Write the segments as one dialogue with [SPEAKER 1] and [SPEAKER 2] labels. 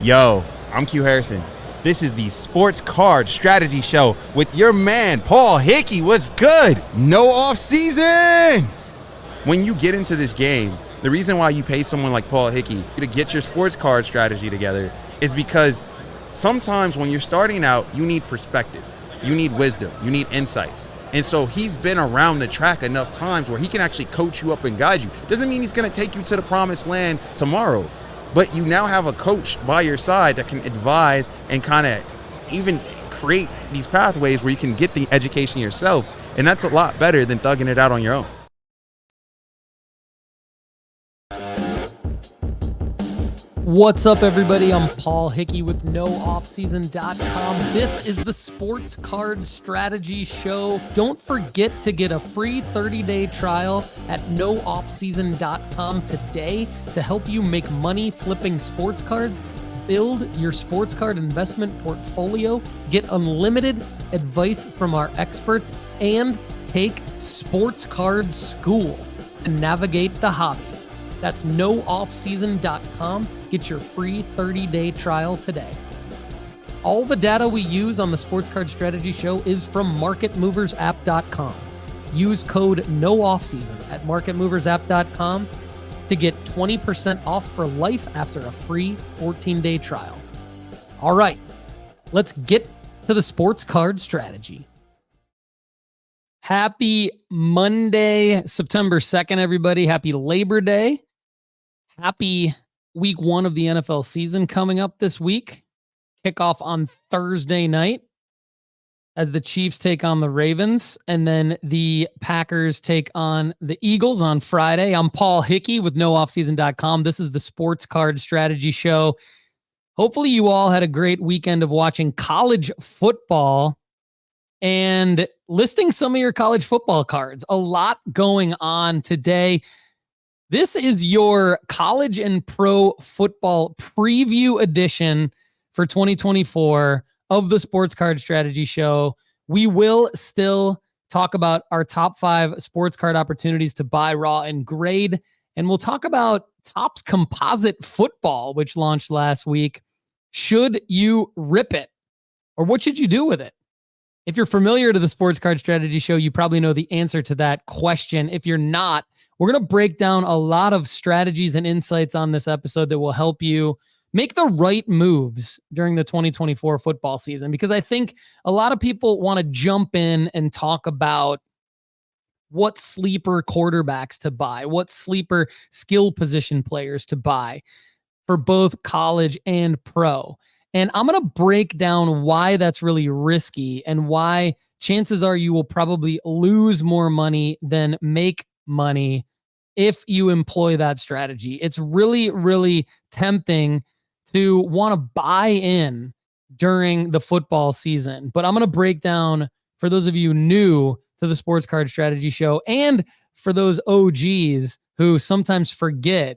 [SPEAKER 1] Yo, I'm Q Harrison. This is the Sports Card Strategy Show with your man, Paul Hickey. What's good? No off season. When you get into this game, the reason why you pay someone like Paul Hickey to get your sports card strategy together is because sometimes when you're starting out, you need perspective, you need wisdom, you need insights. And so he's been around the track enough times where he can actually coach you up and guide you. Doesn't mean he's going to take you to the promised land tomorrow, but you now have a coach by your side that can advise and kind of even create these pathways where you can get the education yourself. And that's a lot better than thugging it out on your own.
[SPEAKER 2] What's up, everybody? I'm Paul Hickey with NoOffSeason.com. This is the Sports Card Strategy Show. Don't forget to get a free 30-day trial at NoOffSeason.com today to help you make money flipping sports cards, build your sports card investment portfolio, get unlimited advice from our experts, and take sports card school to navigate the hobby. That's NoOffSeason.com. Get your free 30-day trial today. All the data we use on the Sports Card Strategy Show is from MarketMoversApp.com. Use code NOOFFSEASON at MarketMoversApp.com to get 20% off for life after a free 14-day trial. All right, let's get to the Sports Card Strategy. Happy Monday, September 2nd, everybody. Happy Labor Day. Happy week one of the NFL season coming up this week. Kickoff on Thursday night as the Chiefs take on the Ravens, and then the Packers take on the Eagles on Friday. I'm Paul Hickey with NoOffSeason.com. This is the Sports Card Strategy Show. Hopefully you all had a great weekend of watching college football and listing some of your college football cards. A lot going on today. This is your college and pro football preview edition for 2024 of the Sports Card Strategy Show. We will still talk about our top 5 sports card opportunities to buy raw and grade. And we'll talk about Topps Composite Football, which launched last week. Should you rip it? Or what should you do with it? If you're familiar to the Sports Card Strategy Show, you probably know the answer to that question. If you're not, we're going to break down a lot of strategies and insights on this episode that will help you make the right moves during the 2024 football season, because I think a lot of people want to jump in and talk about what sleeper quarterbacks to buy, what sleeper skill position players to buy for both college and pro. And I'm going to break down why that's really risky and why chances are you will probably lose more money than make money if you employ that strategy. It's really, really tempting to want to buy in during the football season. But I'm going to break down, for those of you new to the Sports Card Strategy Show, and for those OGs who sometimes forget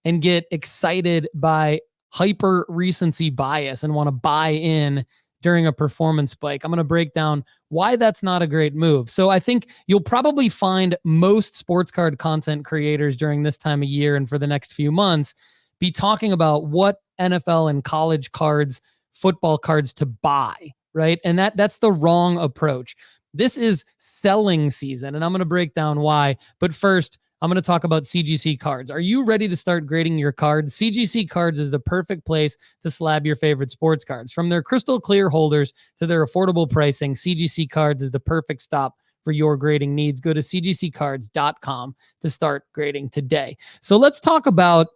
[SPEAKER 2] and get excited by hyper recency bias and want to buy in during a performance spike, I'm going to break down why that's not a great move. So I think you'll probably find most sports card content creators during this time of year and for the next few months be talking about what NFL and college cards, football cards to buy, right? And that's the wrong approach. This is selling season, and I'm going to break down why. But first, I'm going to talk about CGC Cards. Are you ready to start grading your cards? CGC Cards is the perfect place to slab your favorite sports cards. From their crystal clear holders to their affordable pricing, CGC Cards is the perfect stop for your grading needs. Go to cgccards.com to start grading today. So let's talk about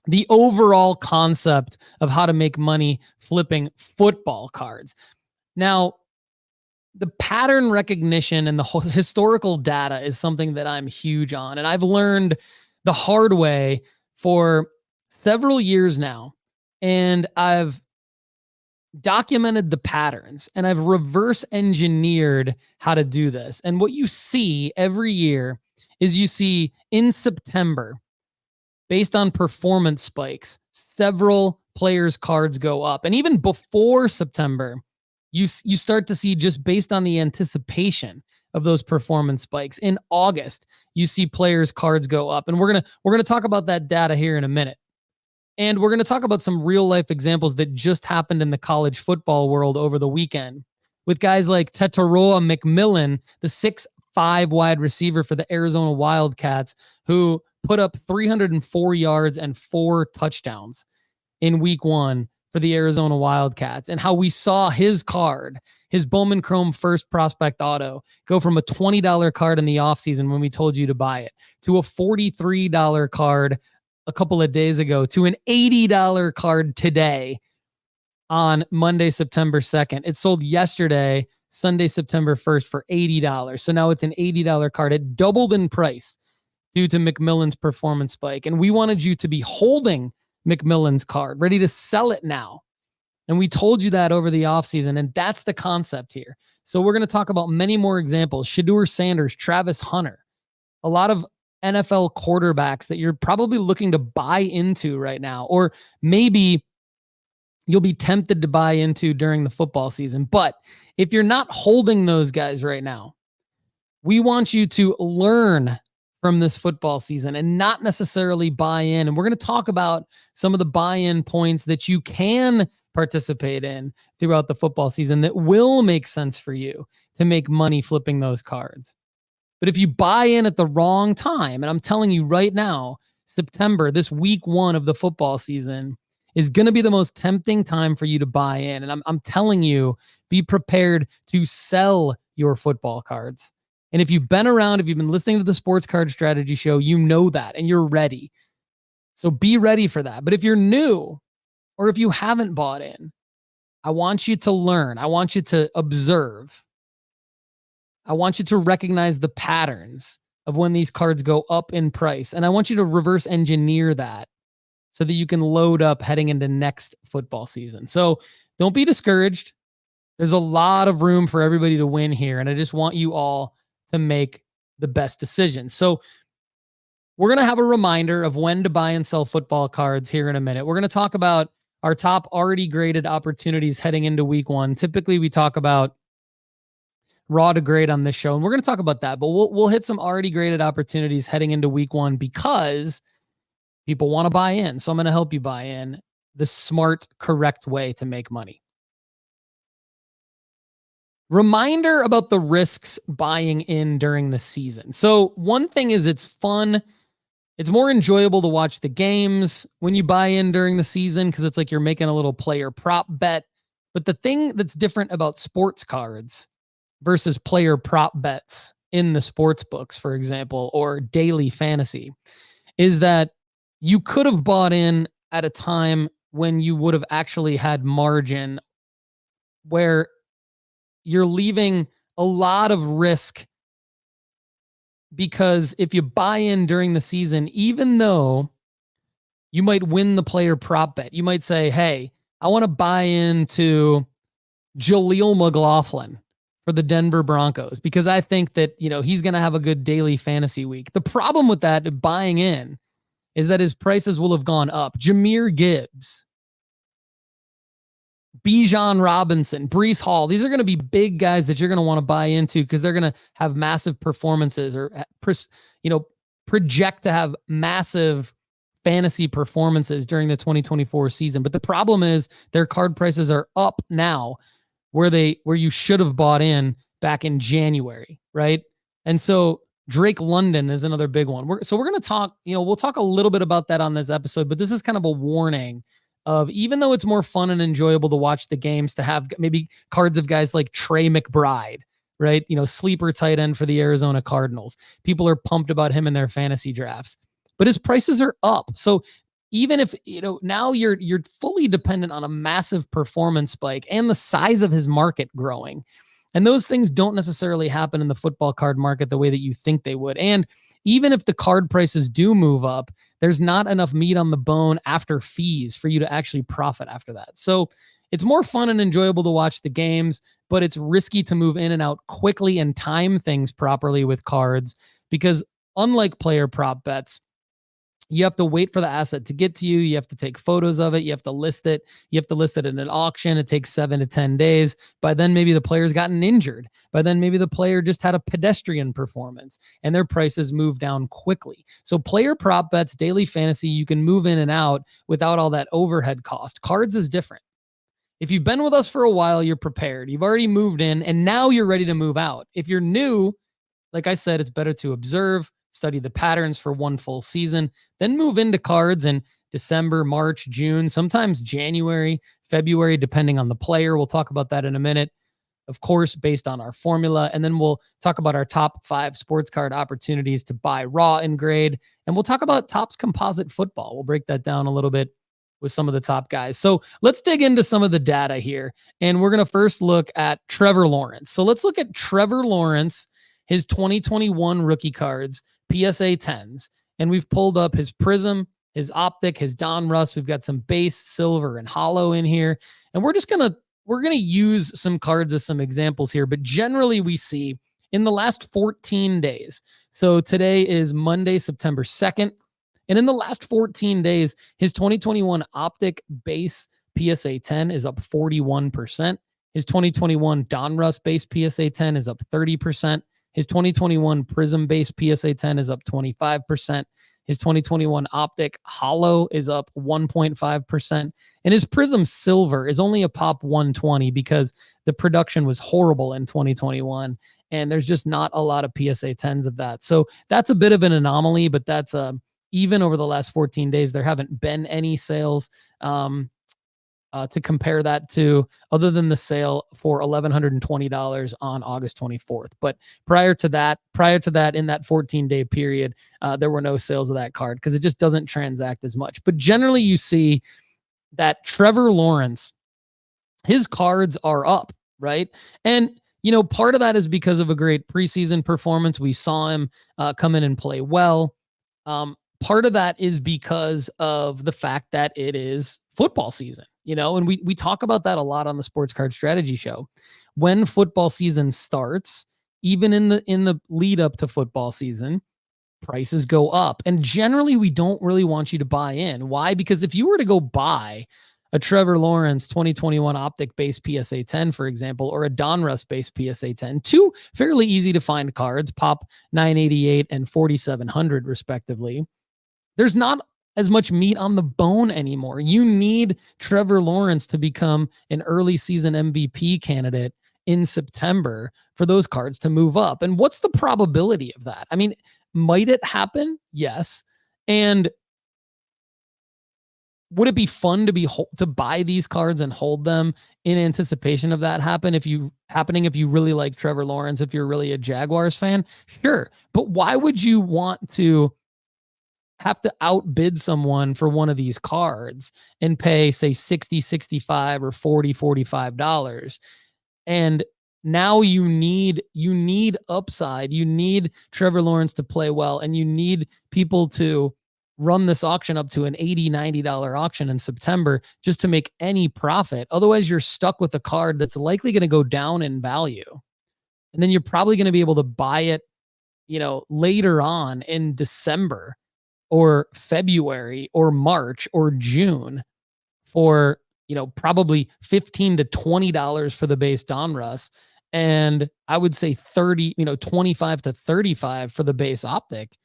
[SPEAKER 2] the overall concept of how to make money flipping football cards. Now, the pattern recognition and the historical data is something that I'm huge on. And I've learned the hard way for several years now. And I've documented the patterns and I've reverse engineered how to do this. And what you see every year is you see in September, based on performance spikes, several players' cards go up. And even before September, you start to see, just based on the anticipation of those performance spikes. In August, you see players' cards go up. And we're gonna talk about that data here in a minute. And we're going to talk about some real life examples that just happened in the college football world over the weekend with guys like Tetaroa McMillan, the 6'5" wide receiver for the Arizona Wildcats, who put up 304 yards and 4 touchdowns in week 1 for the Arizona Wildcats, and how we saw his card, his Bowman Chrome First Prospect Auto, go from a $20 card in the offseason when we told you to buy it to a $43 card a couple of days ago to an $80 card today on Monday, September 2nd. It sold yesterday, Sunday, September 1st for $80. So now it's an $80 card. It doubled in price due to McMillan's performance spike. And we wanted you to be holding McMillan's card, ready to sell it now. And we told you that over the offseason, and that's the concept here. So we're going to talk about many more examples. Shedeur Sanders, Travis Hunter, a lot of NFL quarterbacks that you're probably looking to buy into right now, or maybe you'll be tempted to buy into during the football season. But if you're not holding those guys right now, we want you to learn from this football season and not necessarily buy in. And we're going to talk about some of the buy-in points that you can participate in throughout the football season that will make sense for you to make money flipping those cards. But if you buy in at the wrong time, and I'm telling you right now, September, this week 1 of the football season, is going to be the most tempting time for you to buy in. And I'm telling you, be prepared to sell your football cards. And if you've been around, if you've been listening to the Sports Card Strategy Show, you know that and you're ready. So be ready for that. But if you're new or if you haven't bought in, I want you to learn. I want you to observe. I want you to recognize the patterns of when these cards go up in price. And I want you to reverse engineer that so that you can load up heading into next football season. So don't be discouraged. There's a lot of room for everybody to win here. And I just want you all to make the best decisions. So we're going to have a reminder of when to buy and sell football cards here in a minute. We're going to talk about our top already graded opportunities heading into week 1. Typically we talk about raw to grade on this show, and we're going to talk about that, but we'll hit some already graded opportunities heading into week 1 because people want to buy in. So I'm going to help you buy in the smart, correct way to make money. Reminder about the risks buying in during the season. So one thing is it's fun. It's more enjoyable to watch the games when you buy in during the season because it's like you're making a little player prop bet. But the thing that's different about sports cards versus player prop bets in the sports books, for example, or daily fantasy, is that you could have bought in at a time when you would have actually had margin where you're leaving a lot of risk, because if you buy in during the season, even though you might win the player prop bet, you might say, hey, I want to buy into Jaleel McLaughlin for the Denver Broncos because I think that, he's going to have a good daily fantasy week. The problem with that buying in is that his prices will have gone up. Jahmyr Gibbs, Bijan Robinson, Breece Hall. These are going to be big guys that you're going to want to buy into because they're going to have massive performances or, project to have massive fantasy performances during the 2024 season. But the problem is their card prices are up now where you should have bought in back in January, right? And so Drake London is another big one. We're going to talk, we'll talk a little bit about that on this episode, but this is kind of a warning of, even though it's more fun and enjoyable to watch the games, to have maybe cards of guys like Trey McBride, right? Sleeper tight end for the Arizona Cardinals. People are pumped about him in their fantasy drafts, but his prices are up. So even if, now you're fully dependent on a massive performance spike and the size of his market growing. And those things don't necessarily happen in the football card market the way that you think they would. And even if the card prices do move up, there's not enough meat on the bone after fees for you to actually profit after that. So it's more fun and enjoyable to watch the games, but it's risky to move in and out quickly and time things properly with cards because, unlike player prop bets, You have to wait for the asset to get to you. You have to take photos of it. You have to list it. You have to list it in an auction. It takes 7 to 10 days. By then, maybe the player's gotten injured. By then, maybe the player just had a pedestrian performance and their prices move down quickly. So player prop bets, daily fantasy, you can move in and out without all that overhead cost. Cards is different. If you've been with us for a while, you're prepared. You've already moved in and now you're ready to move out. If you're new, like I said, it's better to observe, study the patterns for one full season, then move into cards in December, March, June, sometimes January, February, depending on the player. We'll talk about that in a minute, of course, based on our formula. And then we'll talk about our top 5 sports card opportunities to buy raw and grade. And we'll talk about Topps Composite football. We'll break that down a little bit with some of the top guys. So let's dig into some of the data here. And we're going to first look at Trevor Lawrence. So let's look at Trevor Lawrence, his 2021 rookie cards, PSA 10s. And we've pulled up his Prism, his Optic, his Donruss. We've got some base, silver, and hollow in here. And we're going to use some cards as some examples here. But generally we see in the last 14 days. So today is Monday, September 2nd. And in the last 14 days, his 2021 Optic base PSA 10 is up 41%. His 2021 Donruss base PSA 10 is up 30%. His 2021 Prism base PSA 10 is up 25%. His 2021 Optic Hollow is up 1.5%. And his Prism Silver is only a pop 120 because the production was horrible in 2021. And there's just not a lot of PSA 10s of that. So that's a bit of an anomaly, but that's even over the last 14 days, there haven't been any sales to compare that to, other than the sale for $1,120 on August 24th. But prior to that, in that 14-day period, there were no sales of that card because it just doesn't transact as much. But generally, you see that Trevor Lawrence, his cards are up, right? And part of that is because of a great preseason performance. We saw him come in and play well. Part of that is because of the fact that it is football season, and we talk about that a lot on the Sports Card Strategy Show. When football season starts, even in the lead up to football season, prices go up. And generally, we don't really want you to buy in. Why? Because if you were to go buy a Trevor Lawrence 2021 Optic base PSA 10, for example, or a Donruss base PSA 10, two fairly easy to find cards, pop 988 and 4700 respectively, there's not as much meat on the bone anymore. You need Trevor Lawrence to become an early season MVP candidate in September for those cards to move up. And what's the probability of that? I mean, might it happen? Yes. And would it be fun to buy these cards and hold them in anticipation of that happening if you really like Trevor Lawrence, if you're really a Jaguars fan? Sure. But why would you want to have to outbid someone for one of these cards and pay, say, $60, $65 or $40, $45? And now you need upside. You need Trevor Lawrence to play well, and you need people to run this auction up to an $80, $90 auction in September just to make any profit. Otherwise, you're stuck with a card that's likely going to go down in value. And then you're probably going to be able to buy it, later on in December or February or March or June for, probably $15 to $20 for the base Donruss. And I would say 25 to 35 for the base Optic.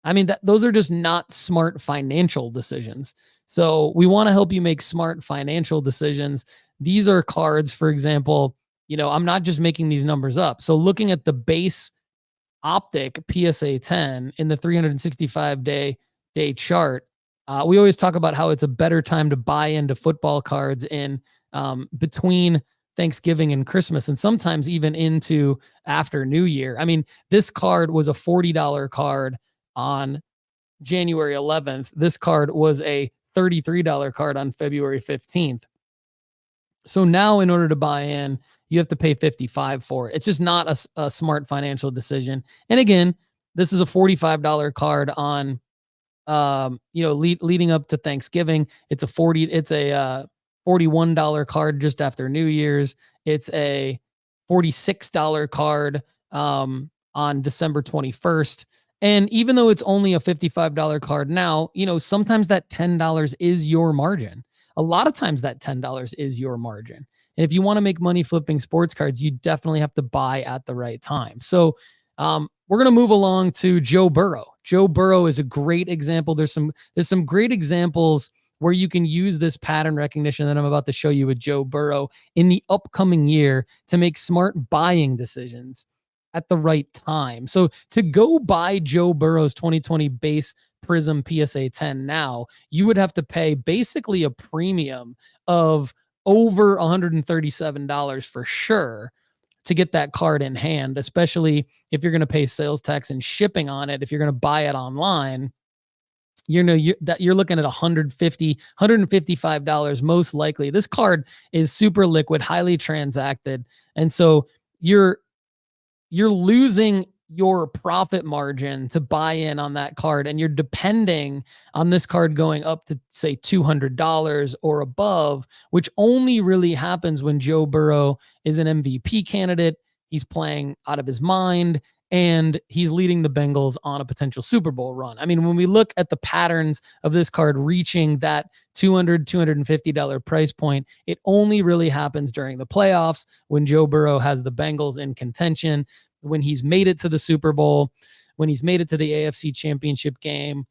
[SPEAKER 2] I mean, those are just not smart financial decisions. So we want to help you make smart financial decisions. These are cards, for example, I'm not just making these numbers up. So looking at the base Optic PSA 10 in the 365-day chart, we always talk about how it's a better time to buy into football cards in between Thanksgiving and Christmas, and sometimes even into after New Year. I mean, this card was a $40 card on January 11th. This card was a $33 card on February 15th. So now in order to buy in, you have to pay $55 for it. It's just not a smart financial decision. And again, this is a $45 card on leading up to Thanksgiving. It's a $41 card just after New Year's. It's a $46 card on December 21st. And even though it's only a $55 card now, sometimes that $10 is your margin. A lot of times that $10 is your margin. And if you want to make money flipping sports cards, you definitely have to buy at the right time. So we're going to move along to Joe Burrow. Joe Burrow is a great example. There's some great examples where you can use this pattern recognition that I'm about to show you with Joe Burrow in the upcoming year to make smart buying decisions at the right time. So to go buy Joe Burrow's 2020 base Prism PSA 10 now, you would have to pay basically a premium of over $137 for sure to get that card in hand, especially if you're going to pay sales tax and shipping on it. If you're going to buy it online, you're looking at $155 most likely. This card is super liquid, highly transacted, and so you're losing your profit margin to buy in on that card, and you're depending on this card going up to say $200 or above, which only really happens when Joe Burrow is an MVP candidate. He's playing out of his mind, and he's leading the Bengals on a potential Super Bowl run. I mean, when we look at the patterns of this card reaching that $250 price point, it only really happens during the playoffs when Joe Burrow has the Bengals in contention, when he's made it to the Super Bowl, when he's made it to the AFC Championship game,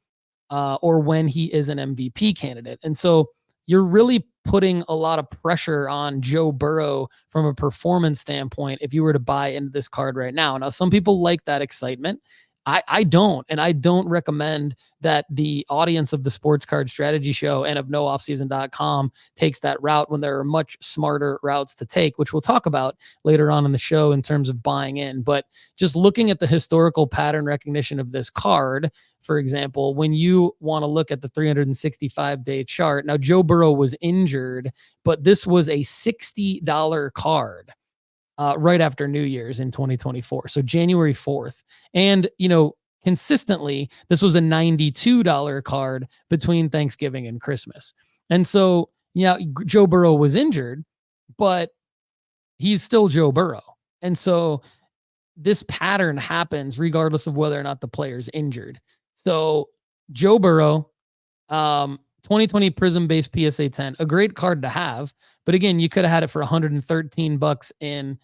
[SPEAKER 2] or when he is an MVP candidate. And so you're really putting a lot of pressure on Joe Burrow from a performance standpoint if you were to buy into this card right now. Now, some people like that excitement. I don't, and I don't recommend that the audience of the Sports Card Strategy Show and of nooffseason.com takes that route when there are much smarter routes to take, which we'll talk about later on in the show in terms of buying in. But just looking at the historical pattern recognition of this card, for example, when you want to look at the 365-day chart, now Joe Burrow was injured, but this was a $60 card. Right after New Year's in 2024. So January 4th. And, consistently, this was a $92 card between Thanksgiving and Christmas. And so, Joe Burrow was injured, but he's still Joe Burrow. And so this pattern happens regardless of whether or not the player's injured. So Joe Burrow, 2020 Prism base PSA 10, a great card to have. But again, you could have had it for $113 in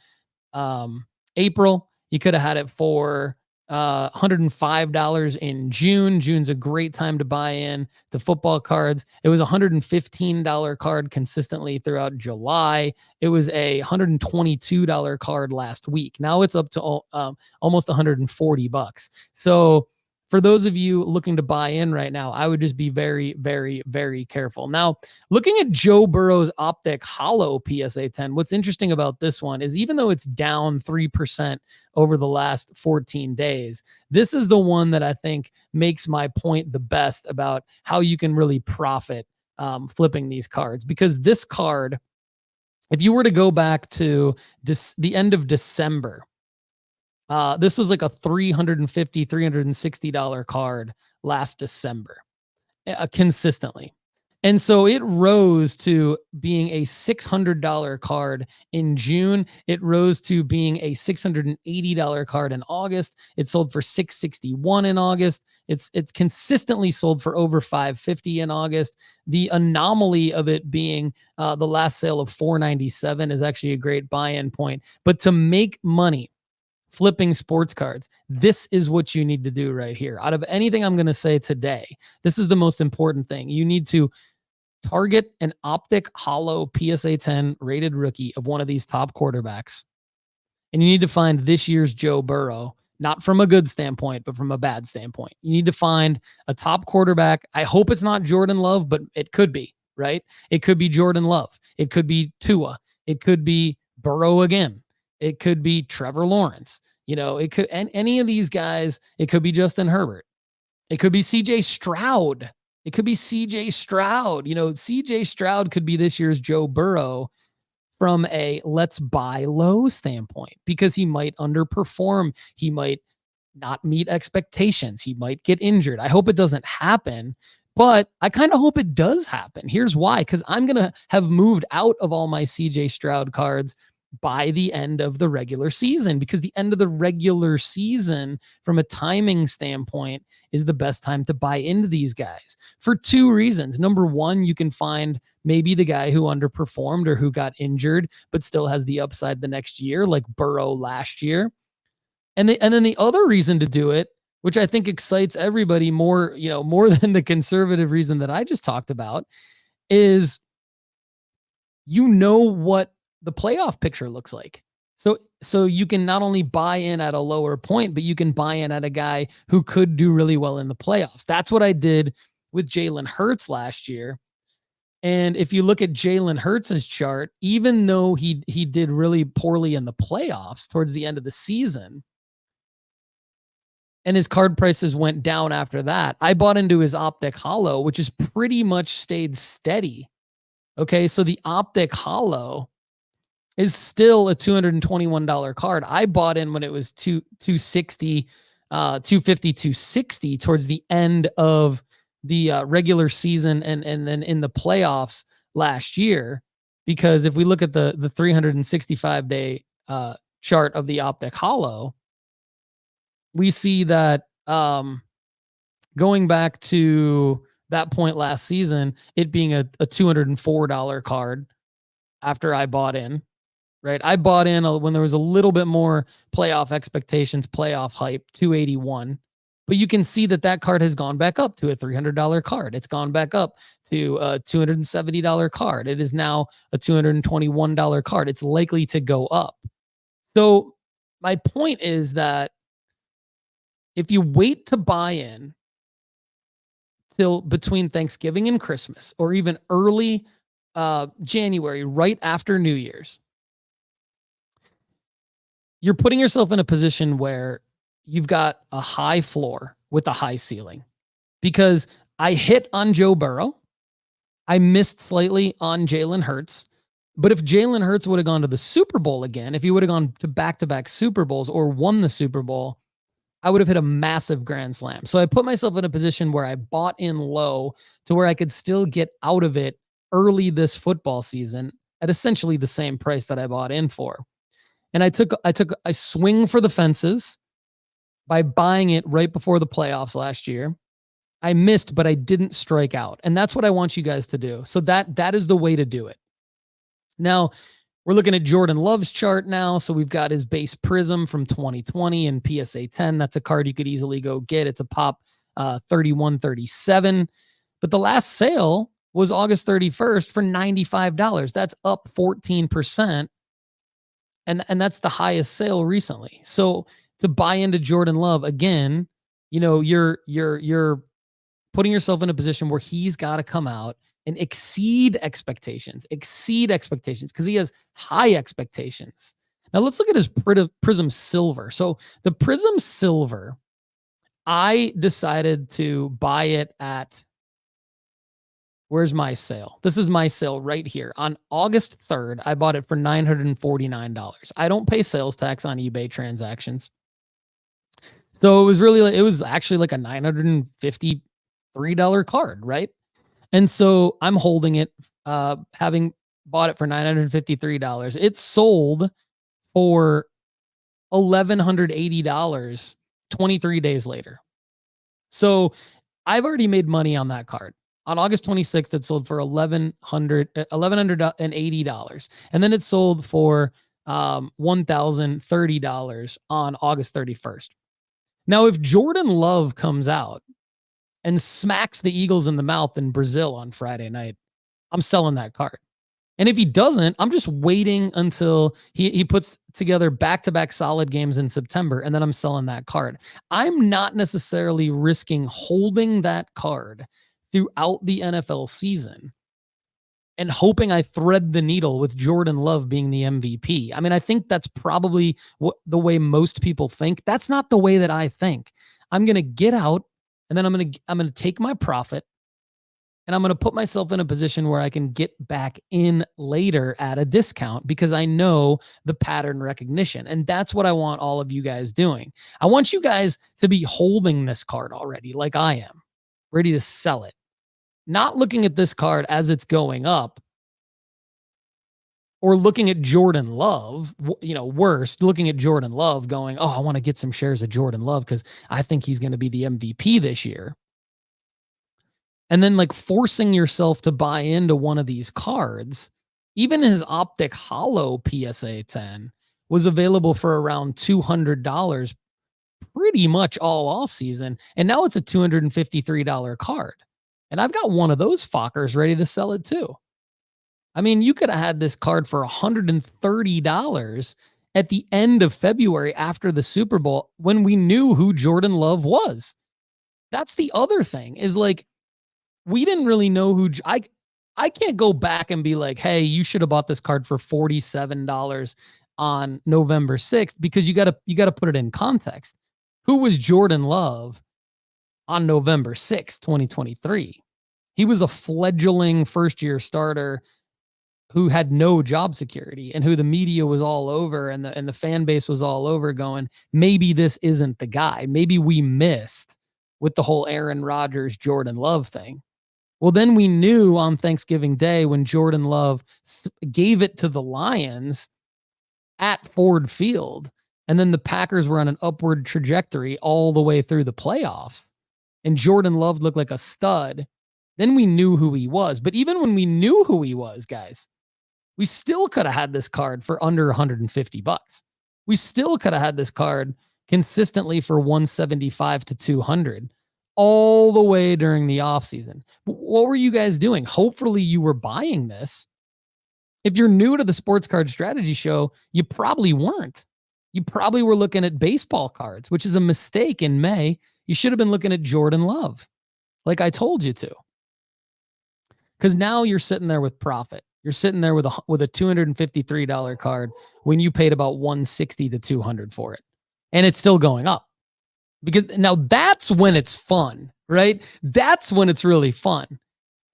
[SPEAKER 2] April. You could have had it for $105 in June. June's a great time to buy in to football cards. It was a $115 card consistently throughout July. It was a $122 card last week. Now it's up to almost $140. So for those of you looking to buy in right now, I would just be very, very, very careful. Now, looking at Joe Burrow's Optic Hollow PSA 10, what's interesting about this one is even though it's down 3% over the last 14 days, this is the one that I think makes my point the best about how you can really profit flipping these cards. Because this card, if you were to go back to the end of December, this was like a $350, $360 card last December, consistently. And so it rose to being a $600 card in June. It rose to being a $680 card in August. It sold for $661 in August. It's consistently sold for over $550 in August. The anomaly of it being the last sale of $497 is actually a great buy-in point. But to make money flipping sports cards, this is what you need to do right here. Out of anything I'm going to say today, this is the most important thing. You need to target an Optic Hollow PSA 10 rated rookie of one of these top quarterbacks. And you need to find this year's Joe Burrow, not from a good standpoint, but from a bad standpoint. You need to find a top quarterback. I hope it's not Jordan Love, but it could be, right? It could be Jordan Love. It could be Tua. It could be Burrow again. It could be Trevor Lawrence. It could, and any of these guys, it could be Justin Herbert. It could be CJ Stroud. It could be CJ Stroud. CJ Stroud could be this year's Joe Burrow from a let's buy low standpoint because he might underperform. He might not meet expectations. He might get injured. I hope it doesn't happen, but I kind of hope it does happen. Here's why, because I'm going to have moved out of all my CJ Stroud cards by the end of the regular season, because the end of the regular season from a timing standpoint is the best time to buy into these guys for two reasons. Number one, you can find maybe the guy who underperformed or who got injured, but still has the upside the next year, like Burrow last year. And then the other reason to do it, which I think excites everybody more, more than the conservative reason that I just talked about, is what the playoff picture looks like. So you can not only buy in at a lower point, but you can buy in at a guy who could do really well in the playoffs. That's what I did with Jalen Hurts last year. And if you look at Jalen Hurts' chart, even though he did really poorly in the playoffs towards the end of the season, and his card prices went down after that, I bought into his Optic Hollow, which has pretty much stayed steady. Okay, so the Optic Hollow is still a $221 card. I bought in when it was $260, $250, $260 towards the end of the regular season and then in the playoffs last year. Because if we look at the 365-day chart of the Optic Hollow, we see that going back to that point last season, it being a $204 card after I bought in, right? I bought in when there was a little bit more playoff expectations, playoff hype, $281. But you can see that card has gone back up to a $300 card. It's gone back up to a $270 card. It is now a $221 card. It's likely to go up. So my point is that if you wait to buy in till between Thanksgiving and Christmas, or even early January, right after New Year's, you're putting yourself in a position where you've got a high floor with a high ceiling. Because I hit on Joe Burrow. I missed slightly on Jalen Hurts. But if Jalen Hurts would have gone to the Super Bowl again, if he would have gone to back-to-back Super Bowls or won the Super Bowl, I would have hit a massive grand slam. So I put myself in a position where I bought in low to where I could still get out of it early this football season at essentially the same price that I bought in for. And I took a swing for the fences by buying it right before the playoffs last year. I missed, but I didn't strike out. And that's what I want you guys to do. So that is the way to do it. Now, we're looking at Jordan Love's chart now. So we've got his base Prism from 2020 and PSA 10. That's a card you could easily go get. It's a pop 3137. But the last sale was August 31st for $95. That's up 14%. And that's the highest sale recently. So to buy into Jordan Love, again, you're putting yourself in a position where he's got to come out and exceed expectations because he has high expectations. Now let's look at his Prism Silver. So the Prism Silver, I decided to buy it at, where's my sale? This is my sale right here. On August 3rd, I bought it for $949. I don't pay sales tax on eBay transactions. So it was actually like a $953 card, right? And so I'm holding it, having bought it for $953. It sold for $1,180 23 days later. So I've already made money on that card. On August 26th, it sold for $1,180. And then it sold for $1,030 on August 31st. Now, if Jordan Love comes out and smacks the Eagles in the mouth in Brazil on Friday night, I'm selling that card. And if he doesn't, I'm just waiting until he puts together back-to-back solid games in September, and then I'm selling that card. I'm not necessarily risking holding that card throughout the NFL season and hoping I thread the needle with Jordan Love being the MVP. I mean, I think that's probably the way most people think. That's not the way that I think. I'm going to get out, and then I'm going to take my profit, and I'm going to put myself in a position where I can get back in later at a discount because I know the pattern recognition. And that's what I want all of you guys doing. I want you guys to be holding this card already, like I am, ready to sell it. Not looking at this card as it's going up Or looking at Jordan Love, worse, looking at Jordan Love going, oh, I want to get some shares of Jordan Love because I think he's going to be the MVP this year. And then like forcing yourself to buy into one of these cards. Even his Optic Hollow PSA 10 was available for around $200 pretty much all off season. And now it's a $253 card. And I've got one of those fuckers ready to sell it too. I mean, you could have had this card for $130 at the end of February after the Super Bowl when we knew who Jordan Love was. That's the other thing is like, we didn't really know who I can't go back and be like, hey, you should have bought this card for $47 on November 6th because you got to put it in context. Who was Jordan Love on November 6th, 2023? He was a fledgling first-year starter who had no job security and who the media was all over and the fan base was all over going, maybe this isn't the guy. Maybe we missed with the whole Aaron Rodgers, Jordan Love thing. Well, then we knew on Thanksgiving Day when Jordan Love gave it to the Lions at Ford Field, and then the Packers were on an upward trajectory all the way through the playoffs, and Jordan Love looked like a stud. Then we knew who he was. But even when we knew who he was, guys, we still could have had this card for under $150. We still could have had this card consistently for $175 to $200 all the way during the offseason. What were you guys doing? Hopefully you were buying this. If you're new to the Sports Card Strategy Show, you probably weren't. You probably were looking at baseball cards, which is a mistake in May. You should have been looking at Jordan Love, like I told you to. Because now you're sitting there with profit. You're sitting there with a $253 card when you paid about $160 to $200 for it. And it's still going up. Because now that's when it's fun, right? That's when it's really fun.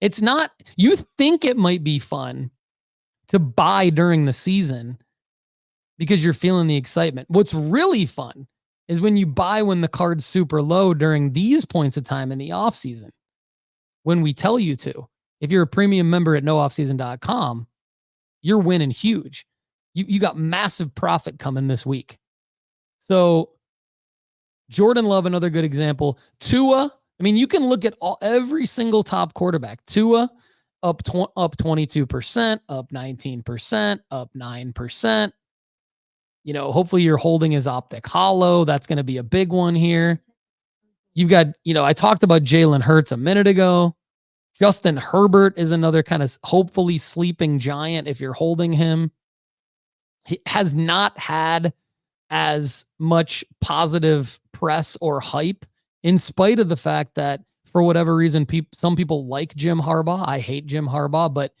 [SPEAKER 2] It's not, you think it might be fun to buy during the season because you're feeling the excitement. What's really fun is when you buy when the card's super low during these points of time in the off season, when we tell you to. If you're a premium member at nooffseason.com, you're winning huge. You got massive profit coming this week. So Jordan Love, another good example. Tua, I mean, you can look at every single top quarterback. Tua, up 22%, up 19%, up 9%. Hopefully you're holding his Optic Hollow. That's going to be a big one here. You've got, I talked about Jalen Hurts a minute ago. Justin Herbert is another kind of hopefully sleeping giant if you're holding him. He has not had as much positive press or hype in spite of the fact that for whatever reason, some people like Jim Harbaugh. I hate Jim Harbaugh, but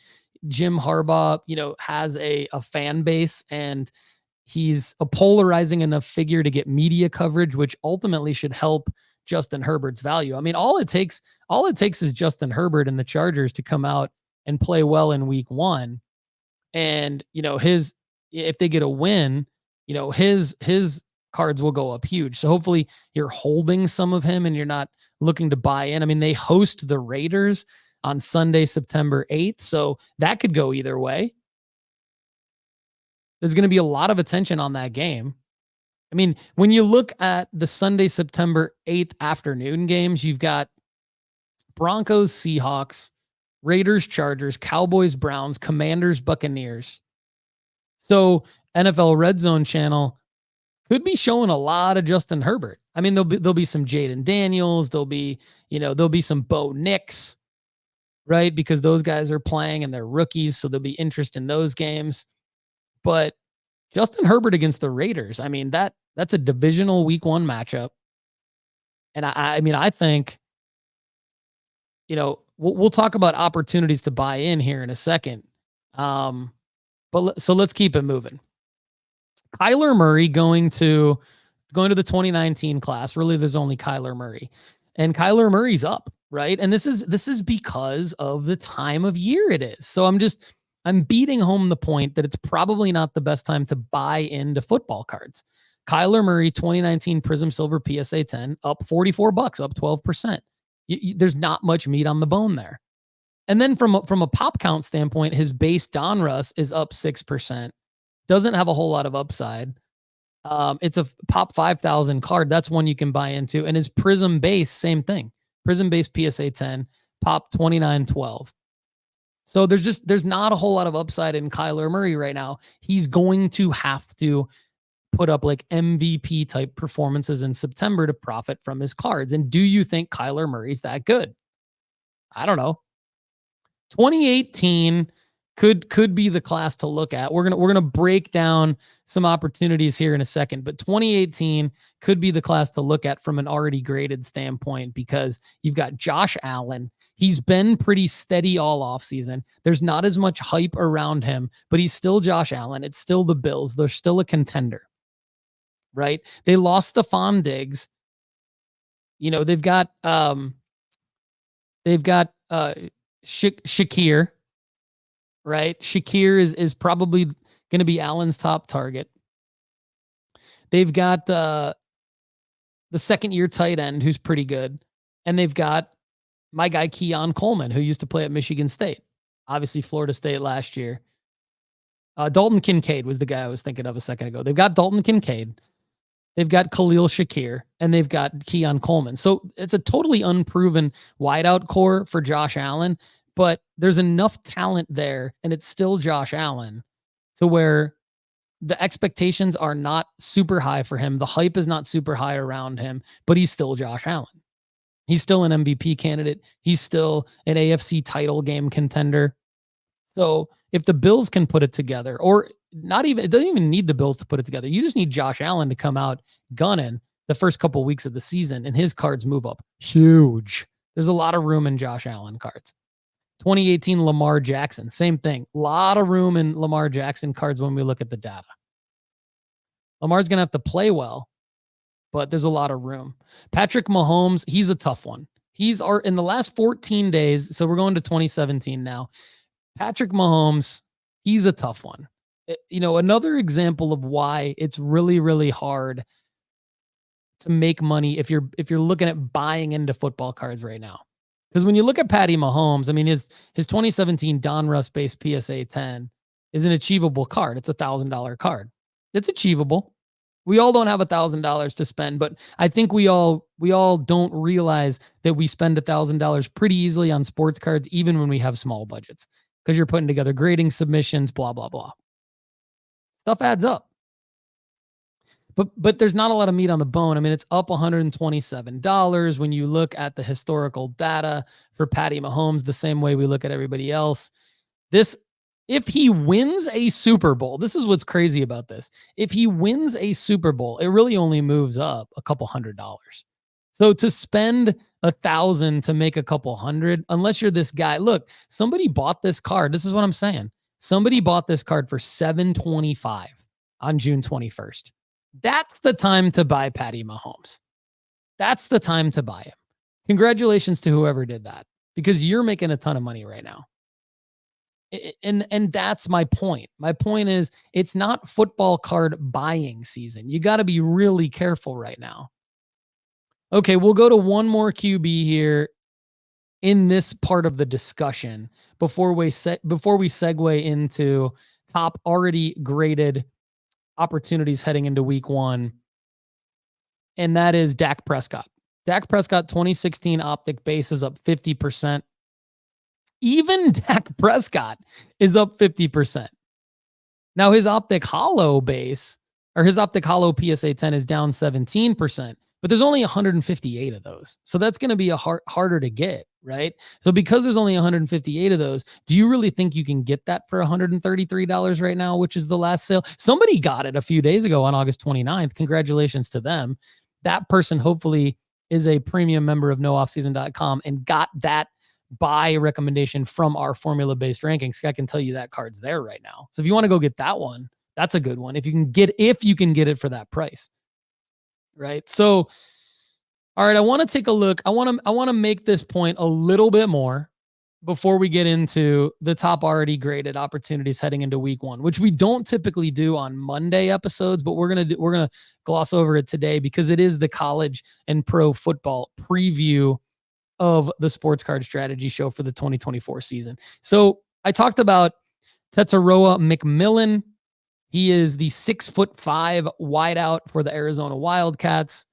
[SPEAKER 2] Jim Harbaugh, has a fan base and he's a polarizing enough figure to get media coverage, which ultimately should help Justin Herbert's value. I mean, all it takes is Justin Herbert and the Chargers to come out and play well in week 1. And, if they get a win, his cards will go up huge. So hopefully you're holding some of him and you're not looking to buy in. I mean, they host the Raiders on Sunday, September 8th. So that could go either way. There's going to be a lot of attention on that game. I mean, when you look at the Sunday, September 8th afternoon games, you've got Broncos, Seahawks, Raiders, Chargers, Cowboys, Browns, Commanders, Buccaneers. So NFL Red Zone channel could be showing a lot of Justin Herbert. I mean, there'll be some Jaden Daniels. There'll be some Bo Nix, right? Because those guys are playing and they're rookies. So there'll be interest in those games. But Justin Herbert against the Raiders, I mean, that's a divisional week 1 matchup. And I think, we'll talk about opportunities to buy in here in a second. So let's keep it moving. Kyler Murray going to the 2019 class. Really, there's only Kyler Murray. And Kyler Murray's up, right? And this is because of the time of year it is. So I'm beating home the point that it's probably not the best time to buy into football cards. Kyler Murray, 2019 Prism Silver PSA 10, up $44, up 12%. There's not much meat on the bone there. And then from a pop count standpoint, his base Donruss is up 6%. Doesn't have a whole lot of upside. It's a pop 5,000 card. That's one you can buy into. And his Prism base, same thing. Prism base PSA 10, pop 2912. So there's not a whole lot of upside in Kyler Murray right now. He's going to have to put up like MVP type performances in September to profit from his cards. And do you think Kyler Murray's that good? I don't know. 2018 could be the class to look at. We're gonna break down some opportunities here in a second, but 2018 could be the class to look at from an already graded standpoint because you've got Josh Allen. He's been pretty steady all offseason. There's not as much hype around him, but he's still Josh Allen. It's still the Bills. They're still a contender, right? They lost Stephon Diggs. You know, they've got Shakir, right? Shakir is probably going to be Allen's top target. They've got the second-year tight end who's pretty good. And they've got my guy Keon Coleman, who used to play at Michigan State. Obviously, Florida State last year. Dalton Kincaid was the guy I was thinking of a second ago. They've got Dalton Kincaid. They've got Khalil Shakir, and they've got Keon Coleman. So it's a totally unproven wideout core for Josh Allen, but there's enough talent there, and it's still Josh Allen, to where the expectations are not super high for him. The hype is not super high around him, but he's still Josh Allen. He's still an MVP candidate. He's still an AFC title game contender. So if the Bills can put it together, or not even, it doesn't even need the Bills to put it together. You just need Josh Allen to come out gunning the first couple of weeks of the season, and his cards move up huge. There's a lot of room in Josh Allen cards. 2018 Lamar Jackson, same thing. A lot of room in Lamar Jackson cards when we look at the data. Lamar's going to have to play well, but there's a lot of room. Patrick Mahomes, he's a tough one. He's in the last 14 days, so we're going to 2017 now. Patrick Mahomes, he's a tough one. You know, another example of why it's really, really hard to make money if you're looking at buying into football cards right now. Because when you look at Patty Mahomes, I mean, his 2017 Donruss base PSA 10 is an achievable card. It's $1,000 card. It's achievable. We all don't have $1,000 to spend, but I think we all don't realize that we spend $1,000 pretty easily on sports cards, even when we have small budgets, because you're putting together grading submissions, blah, blah, blah. Stuff adds up. But there's not a lot of meat on the bone. I mean, it's up $127 when you look at the historical data for Patty Mahomes, the same way we look at everybody else. If he wins a Super Bowl, this is what's crazy about this. If he wins a Super Bowl, it really only moves up a couple $100. So to spend $1,000 to make a couple $100, unless you're this guy, look, somebody bought this card. This is what I'm saying. Somebody bought this card for $725 on June 21st. That's the time to buy Patty Mahomes. That's the time to buy him. Congratulations to whoever did that, because you're making a ton of money right now. And that's my point. My point is, it's not football card buying season. You got to be really careful right now. Okay, we'll go to one more QB here in this part of the discussion before we segue into top already graded opportunities heading into week one. And that is Dak Prescott. Dak Prescott 2016 optic base is up 50%. Even Dak Prescott is up 50%. Now his optic hollow base, or his optic hollow PSA 10, is down 17%, but there's only 158 of those. So that's going to be harder to get, right? So because there's only 158 of those, do you really think you can get that for $133 right now, which is the last sale? Somebody got it a few days ago on August 29th. Congratulations to them. That person hopefully is a premium member of nooffseason.com and got that buy recommendation from our formula-based rankings. I can tell you that card's there right now. So if you want to go get that one, that's a good one. If you can get it for that price, right? So, all right, I want to take a look. I want to make this point a little bit more before we get into the top already graded opportunities heading into week one, which we don't typically do on Monday episodes, but we're gonna gloss over it today because it is the college and pro football preview of the Sports Card Strategy Show for the 2024 season. So I talked about Tetairoa McMillan. He is the 6'5" wideout for the Arizona Wildcats.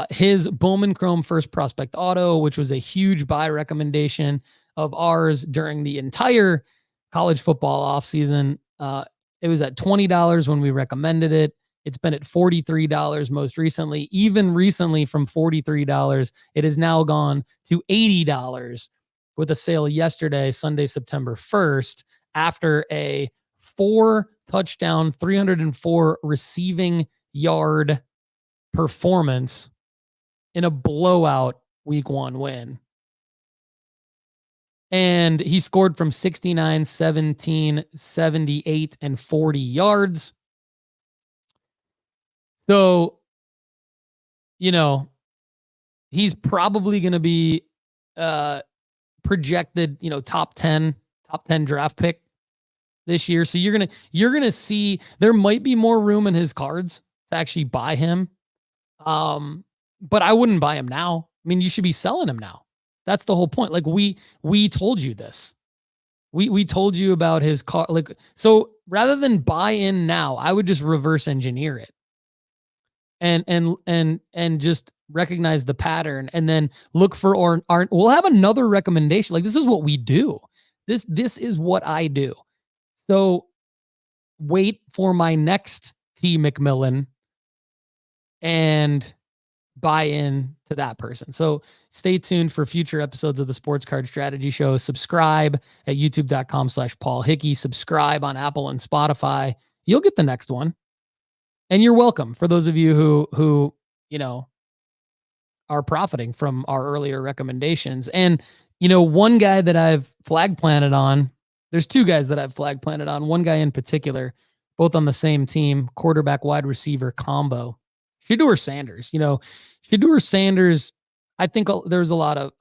[SPEAKER 2] His Bowman Chrome First Prospect Auto, which was a huge buy recommendation of ours during the entire college football offseason. It was at $20 when we recommended it. It's been at $43 most recently. Even recently from $43, it has now gone to $80 with a sale yesterday, Sunday, September 1st, after a 4-touchdown, 304 receiving yard performance in a blowout week 1 win. And he scored from 69, 17, 78, and 40 yards. So, he's probably going to be projected, top 10 draft pick this year. So you're going to see there might be more room in his cards to actually buy him. But I wouldn't buy him now. I mean, you should be selling him now. That's the whole point. Like we told you this. We told you about his car. Like, so rather than buy in now, I would just reverse engineer it and just recognize the pattern and then look for we'll have another recommendation. Like, this is what we do. This is what I do. So wait for my next T McMillan and buy in to that person. So stay tuned for future episodes of the Sports Card Strategy Show. Subscribe at youtube.com/Paul Hickey. Subscribe on Apple and Spotify. You'll get the next one. And you're welcome for those of you who are profiting from our earlier recommendations. And, one guy that I've flag planted on, there's two guys that I've flag planted on, one guy in particular, both on the same team, quarterback wide receiver combo. Shedeur Sanders, Shedeur Sanders, I think there's a lot of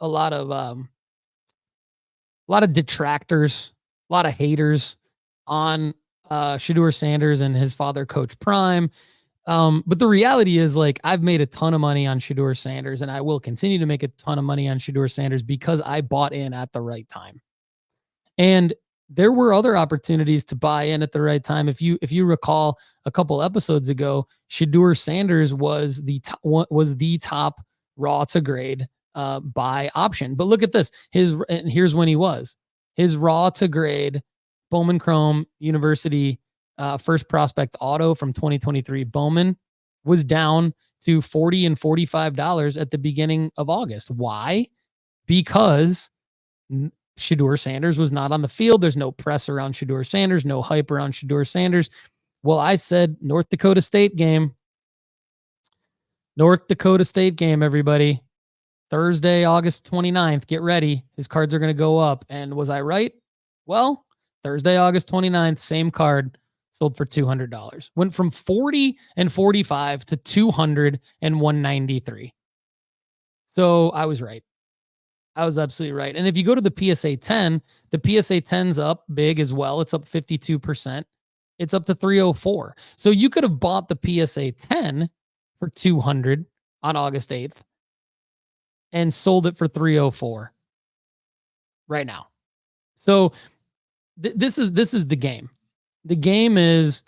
[SPEAKER 2] detractors, a lot of haters on Shedeur Sanders and his father, Coach Prime. But the reality is, like, I've made a ton of money on Shedeur Sanders, and I will continue to make a ton of money on Shedeur Sanders because I bought in at the right time. And there were other opportunities to buy in at the right time. If you recall a couple episodes ago, Shedeur Sanders was the top raw to grade buy option. But look at this. Here's when he was. His raw to grade Bowman Chrome University First Prospect Auto from 2023 Bowman was down to $40 and $45 at the beginning of August. Why? Because Shedeur Sanders was not on the field. There's no press around Shedeur Sanders, no hype around Shedeur Sanders. Well, I said North Dakota State game, everybody. Thursday, August 29th. Get ready. His cards are going to go up. And was I right? Well, Thursday, August 29th, same card sold for $200. Went from 40 and 45 to 200 and 193. So I was right. I was absolutely right. And if you go to the PSA 10, the PSA 10's up big as well. It's up 52%. It's up to 304. So you could have bought the PSA 10 for 200 on August 8th and sold it for 304 right now. So this is the game. The game is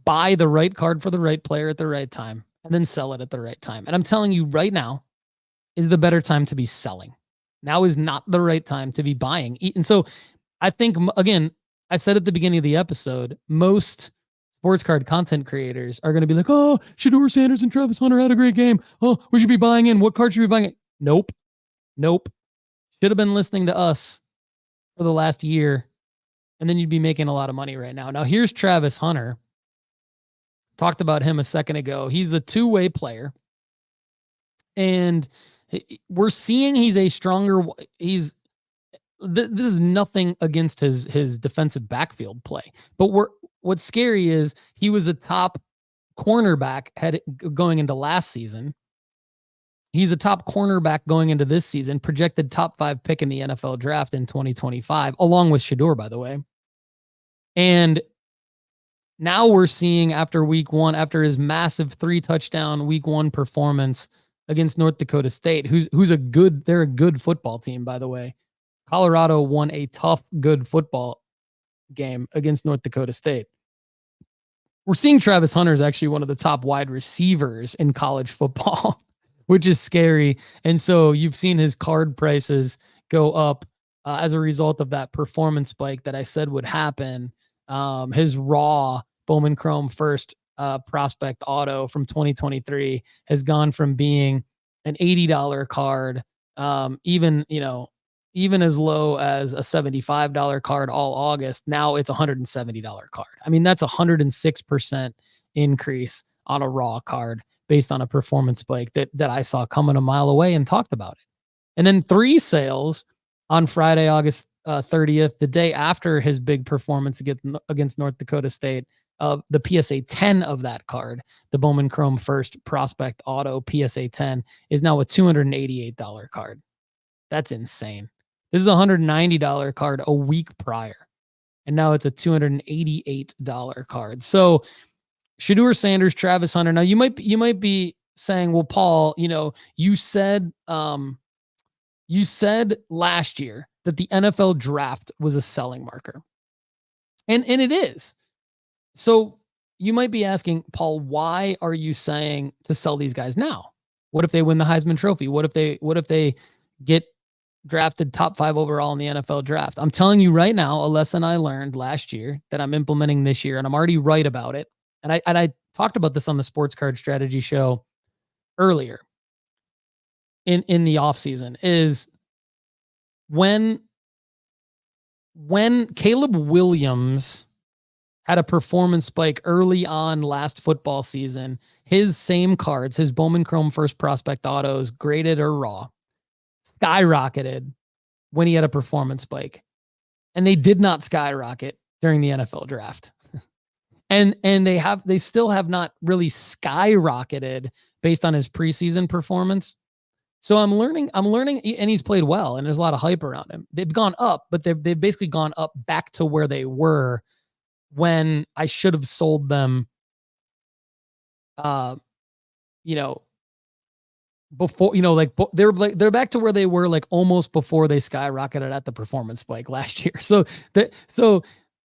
[SPEAKER 2] buy the right card for the right player at the right time and then sell it at the right time. And I'm telling you right now is the better time to be selling. Now is not the right time to be buying. And so I think, again, I said at the beginning of the episode, most sports card content creators are going to be like, oh, Shedeur Sanders and Travis Hunter had a great game. Oh, we should be buying in. What card should we be buying in? Nope. Should have been listening to us for the last year, and then you'd be making a lot of money right now. Now, here's Travis Hunter. Talked about him a second ago. He's a two-way player, and we're seeing he's a stronger. This is nothing against his defensive backfield play, but what's scary is he was a top cornerback going into last season. He's a top cornerback going into this season, projected top 5 pick in the NFL draft in 2025, along with Shedeur, by the way. And now we're seeing after week 1, after his massive 3-touchdown week 1 performance against North Dakota State, they're a good football team, by the way. Colorado won a tough, good football game against North Dakota State. We're seeing Travis Hunter is actually one of the top wide receivers in college football, which is scary. And so you've seen his card prices go up as a result of that performance spike that I said would happen. His raw Bowman Chrome first prospect auto from 2023 has gone from being an $80 card, even as low as a $75 card all August. Now it's a $170 card. I mean, that's 106% increase on a raw card based on a performance spike that I saw coming a mile away and talked about it. And then 3 sales on Friday, August 30th, the day after his big performance against North Dakota State. The PSA 10 of that card, the Bowman Chrome First Prospect Auto PSA 10, is now a $288 card. That's insane. This is a $190 card a week prior, and now it's a $288 card. So Shedeur Sanders, Travis Hunter. Now you might be saying, well, Paul, you said last year that the NFL draft was a selling marker, and it is. So you might be asking, Paul, why are you saying to sell these guys now? What if they win the Heisman Trophy? What if they get drafted top 5 overall in the NFL draft? I'm telling you right now, a lesson I learned last year that I'm implementing this year, and I'm already right about it. And I talked about this on the Sports Card Strategy show earlier in the offseason, is when Caleb Williams had a performance spike early on last football season, his same cards, his Bowman Chrome First Prospect Autos, graded or raw, skyrocketed when he had a performance spike. And they did not skyrocket during the NFL draft. and they still have not really skyrocketed based on his preseason performance. So I'm learning, and he's played well, and there's a lot of hype around him. They've gone up, but they've basically gone up back to where they were when I should have sold them, before, they're back to where they were, like almost before they skyrocketed at the performance spike last year. So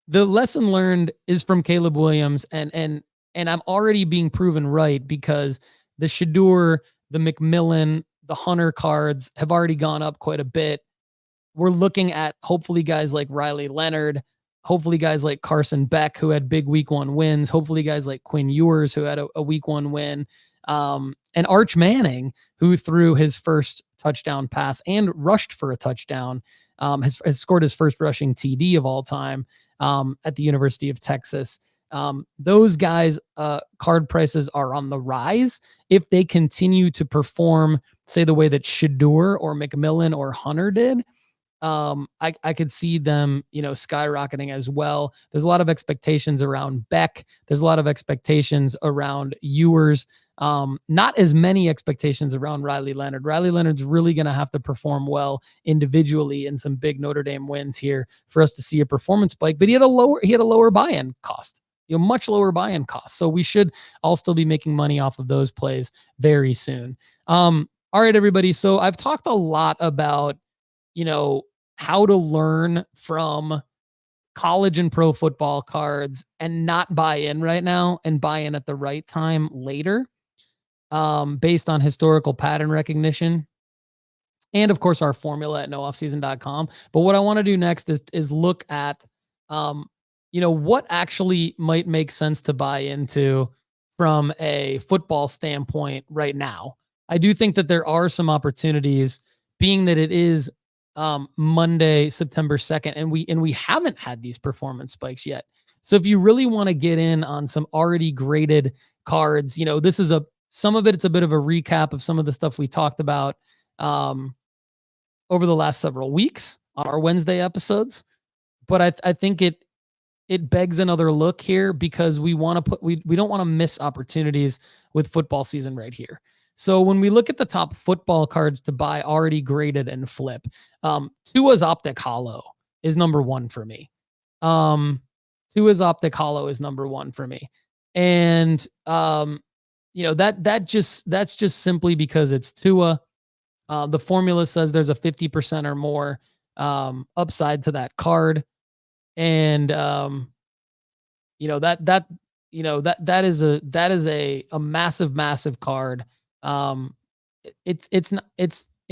[SPEAKER 2] the lesson learned is from Caleb Williams, and I'm already being proven right, because the Shedeur, the McMillan, the Hunter cards have already gone up quite a bit. We're looking at hopefully guys like Riley Leonard, hopefully guys like Carson Beck, who had big week 1 wins, hopefully guys like Quinn Ewers, who had a week 1 win, and Arch Manning, who threw his first touchdown pass and rushed for a touchdown, has scored his first rushing TD of all time at the University of Texas. Those guys' card prices are on the rise. If they continue to perform, say, the way that Shedeur or McMillan or Hunter did, I could see them, skyrocketing as well. There's a lot of expectations around Beck. There's a lot of expectations around Ewers. Not as many expectations around Riley Leonard. Riley Leonard's really going to have to perform well individually in some big Notre Dame wins here for us to see a performance spike, but he had a lower buy-in cost, much lower buy-in cost. So we should all still be making money off of those plays very soon. All right, everybody. So I've talked a lot about, how to learn from college and pro football cards and not buy in right now and buy in at the right time later, based on historical pattern recognition. And of course, our formula at nooffseason.com. But what I want to do next is look at, what actually might make sense to buy into from a football standpoint right now. I do think that there are some opportunities, being that it is Monday, September 2nd, and we haven't had these performance spikes yet. So if you really want to get in on some already graded cards, this is some of it's a bit of a recap of some of the stuff we talked about over the last several weeks on our Wednesday episodes. But I think it begs another look here, because we don't want to miss opportunities with football season right here. So when we look at the top football cards to buy already graded and flip, Tua's Optic Hollow is number 1 for me. Tua's Optic Hollow is number 1 for me. And that's just simply because it's Tua. The formula says there's a 50% or more upside to that card. And that is a massive card.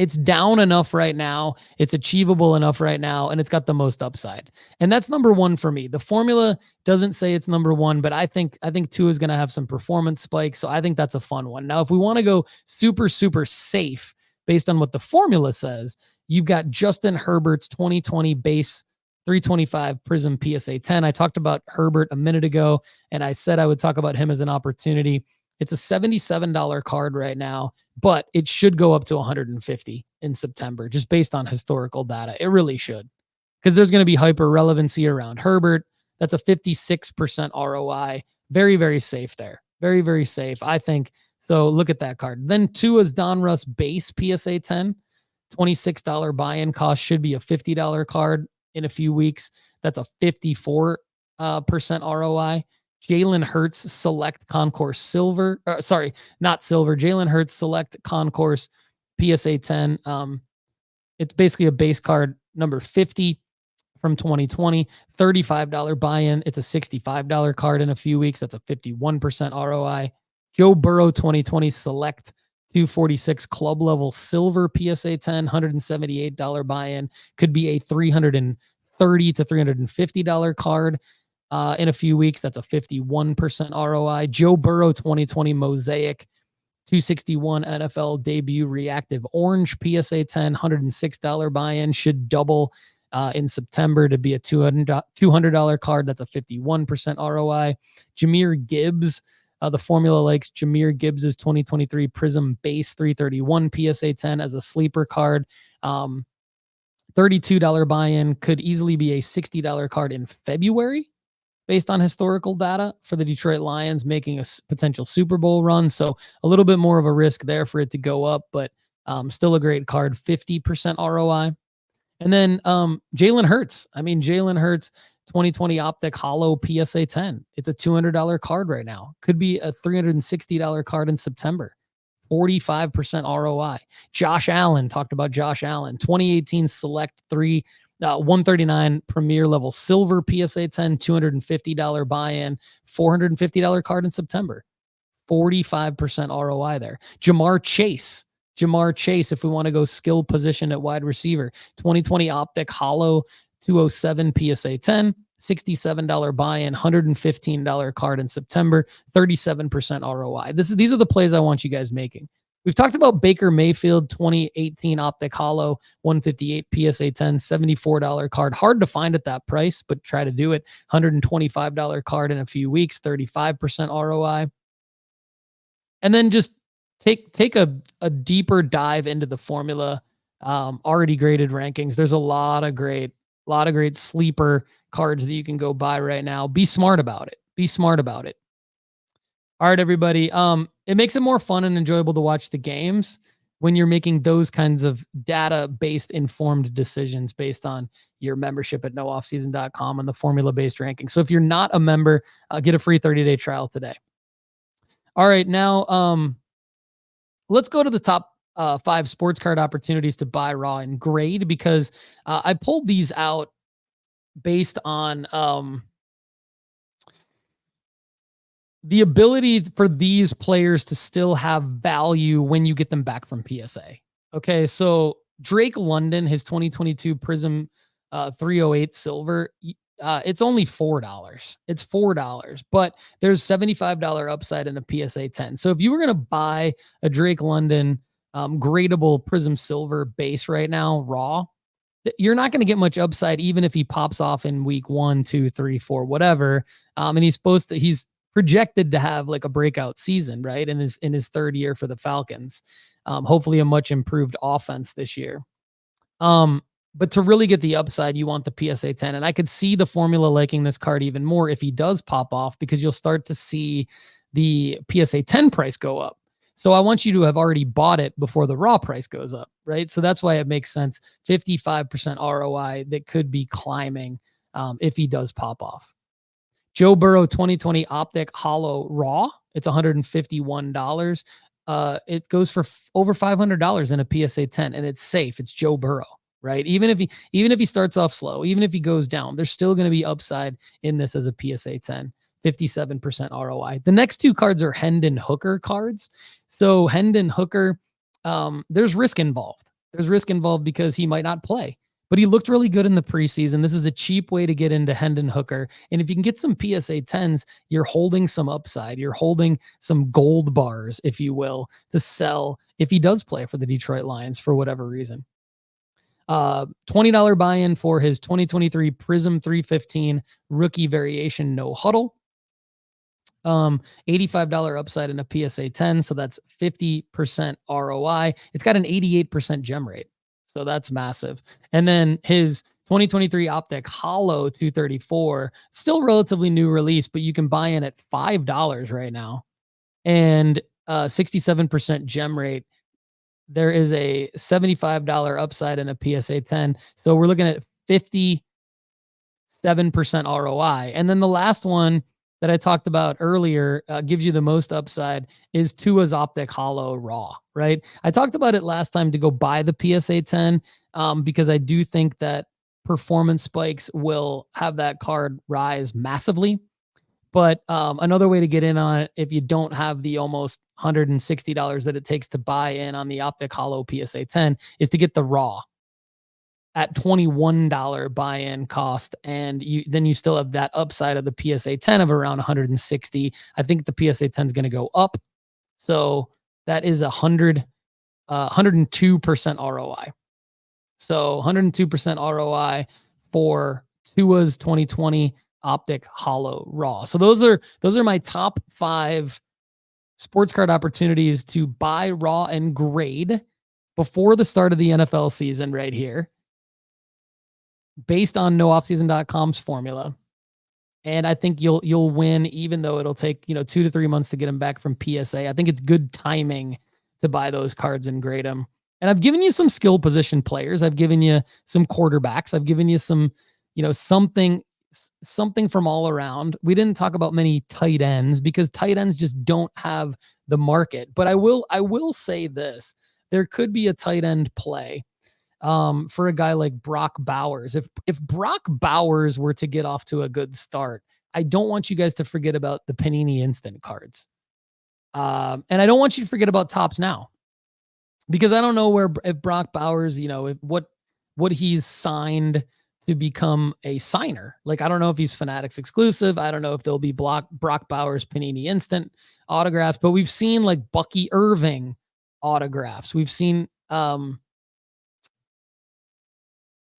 [SPEAKER 2] It's down enough right now. It's achievable enough right now, and it's got the most upside. And that's number one for me. The formula doesn't say it's number one, but I think Tua is going to have some performance spikes. So I think that's a fun one. Now, if we want to go super safe based on what the formula says, you've got Justin Herbert's 2020 base 325 Prism PSA 10. I talked about Herbert a minute ago, and I said I would talk about him as an opportunity. It's a $77 card right now, but it should go up to $150 in September, just based on historical data. It really should, because there's going to be hyper relevancy around Herbert. That's a 56% ROI. Very safe there. Very safe, I think. So look at that card. Then Tua's Donruss base PSA 10, $26 buy-in cost, should be a $50 card in a few weeks. That's a 54% ROI. Jalen Hurts Select Concourse Silver. Not Silver. Jalen Hurts Select Concourse PSA 10. It's basically a base card, number 50 from 2020. $35 buy-in. It's a $65 card in a few weeks. That's a 51% ROI. Joe Burrow 2020 Select 246 club level silver PSA 10, $178 buy-in. Could be a $330 to $350 card in a few weeks. That's a 51% ROI. Joe Burrow 2020 Mosaic 261 NFL debut reactive orange PSA 10, $106 buy-in. Should double in September to be a $200 card. That's a 51% ROI. Jahmyr Gibbs. The formula likes Jahmyr Gibbs's 2023 Prism base 331 PSA 10 as a sleeper card. $32 buy-in, could easily be a $60 card in February based on historical data for the Detroit Lions making a potential Super Bowl run. So a little bit more of a risk there for it to go up, but still a great card, 50% ROI. And then Jalen Hurts. Jalen Hurts 2020 Optic Hollow PSA 10. It's a $200 card right now. Could be a $360 card in September. 45% ROI. Josh Allen, talked about Josh Allen. 2018 Select 3, 139 Premier Level Silver PSA 10, $250 buy-in, $450 card in September. 45% ROI there. Jamar Chase, if we want to go skill position at wide receiver. 2020 Optic Hollow 207 PSA 10, $67 buy-in, $115 card in September, 37% ROI. These are the plays I want you guys making. We've talked about Baker Mayfield 2018 Optic Hollow 158 PSA 10, $74 card. Hard to find at that price, but try to do it. $125 card in a few weeks, 35% ROI. And then just take a deeper dive into the formula, already graded rankings. There's a lot of great sleeper cards that you can go buy right now. Be smart about it. All right, everybody. It makes it more fun and enjoyable to watch the games when you're making those kinds of data-based informed decisions based on your membership at nooffseason.com and the formula-based ranking. So if you're not a member, get a free 30-day trial today. All right, now let's go to the top 5 sports card opportunities to buy raw and grade, because I pulled these out based on the ability for these players to still have value when you get them back from PSA. Okay, so Drake London, his 2022 Prism 308 silver, it's only $4. It's $4, but there's $75 upside in a PSA 10. So if you were going to buy a Drake London gradable Prism silver base right now, raw, you're not going to get much upside, even if he pops off in week 1, 2, 3, 4, whatever. And he's projected to have like a breakout season, right? In his third year for the Falcons. Hopefully a much improved offense this year. But to really get the upside, you want the PSA 10. And I could see the formula liking this card even more if he does pop off, because you'll start to see the PSA 10 price go up. So I want you to have already bought it before the raw price goes up, right? So that's why it makes sense. 55% ROI that could be climbing if he does pop off. Joe Burrow 2020 Optic Hollow Raw, It's $151. It goes for over $500 in a PSA 10, and it's safe. It's Joe Burrow, right? Even if he starts off slow, even if he goes down, there's still going to be upside in this as a PSA 10. 57% ROI. The next two cards are Hendon Hooker cards. So Hendon Hooker, there's risk involved. There's risk involved because he might not play, but he looked really good in the preseason. This is a cheap way to get into Hendon Hooker. And if you can get some PSA 10s, you're holding some upside. You're holding some gold bars, if you will, to sell if he does play for the Detroit Lions for whatever reason. $20 buy-in for his 2023 Prism 315 rookie variation no huddle. $85 upside in a PSA 10. So that's 50% ROI. It's got an 88% gem rate. So that's massive. And then his 2023 Optic Hollow 234, still relatively new release, but you can buy in at $5 right now. And 67% gem rate. There is a $75 upside in a PSA 10. So we're looking at 57% ROI. And then the last one that I talked about earlier gives you the most upside is Tua's Optic Hollow Raw, right? I talked about it last time to go buy the PSA 10 because I do think that performance spikes will have that card rise massively. But another way to get in on it, if you don't have the almost $160 that it takes to buy in on the Optic Hollow PSA 10, is to get the Raw at $21 buy-in cost, and then you still have that upside of the PSA 10 of around 160. I think the PSA 10 is going to go up, so that is 102% ROI. So 102% ROI for Tua's 2020 Optic Hollow Raw. So those are my top 5 sports card opportunities to buy raw and grade before the start of the NFL season right here, based on nooffseason.com's formula. And I think you'll win, even though it'll take 2 to 3 months to get them back from PSA. I think it's good timing to buy those cards and grade them. And I've given you some skill position players. I've given you some quarterbacks. I've given you some, something from all around. We didn't talk about many tight ends because tight ends just don't have the market. But I will say this: there could be a tight end play for a guy like Brock Bowers. If Brock Bowers were to get off to a good start, I don't want you guys to forget about the Panini Instant cards. And I don't want you to forget about Topps Now, because I don't know if Brock Bowers, if what he's signed to become a signer. Like, I don't know if he's Fanatics exclusive. I don't know if there'll be Brock Bowers Panini Instant autographs, but we've seen like Bucky Irving autographs. We've seen some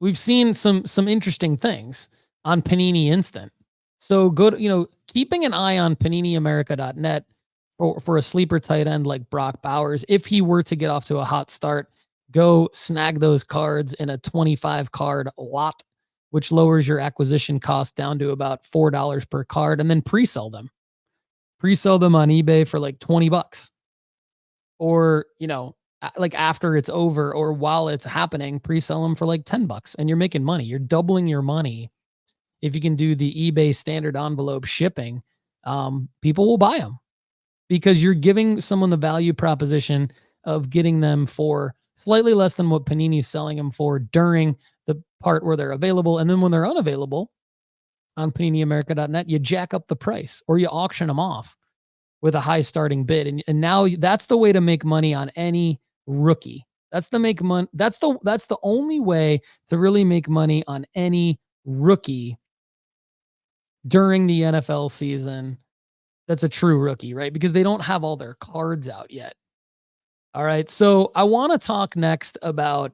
[SPEAKER 2] interesting things on Panini Instant. So good, keeping an eye on PaniniAmerica.net for a sleeper tight end like Brock Bowers. If he were to get off to a hot start, go snag those cards in a 25 card lot, which lowers your acquisition cost down to about $4 per card, and then pre-sell them. Pre-sell them on eBay for like $20. Or, like after it's over or while it's happening, pre-sell them for like $10, and you're making money. You're doubling your money. If you can do the eBay standard envelope shipping, people will buy them because you're giving someone the value proposition of getting them for slightly less than what Panini's selling them for during the part where they're available. And then when they're unavailable on PaniniAmerica.net, you jack up the price or you auction them off with a high starting bid. And now that's the way to make money on any rookie. That's the only way to really make money on any rookie during the NFL season. That's a true rookie, right? Because they don't have all their cards out yet. All right. So I want to talk next about,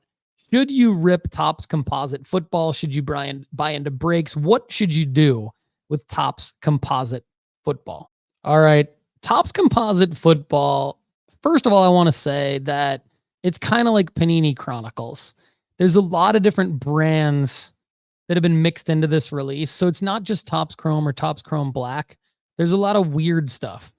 [SPEAKER 2] should you rip Topps Composite football? Should you buy into breaks? What should you do with Topps Composite football? All right. Topps Composite football. First of all, I want to say that it's kind of like Panini Chronicles. There's a lot of different brands that have been mixed into this release. So it's not just Topps Chrome or Topps Chrome Black. There's a lot of weird stuff.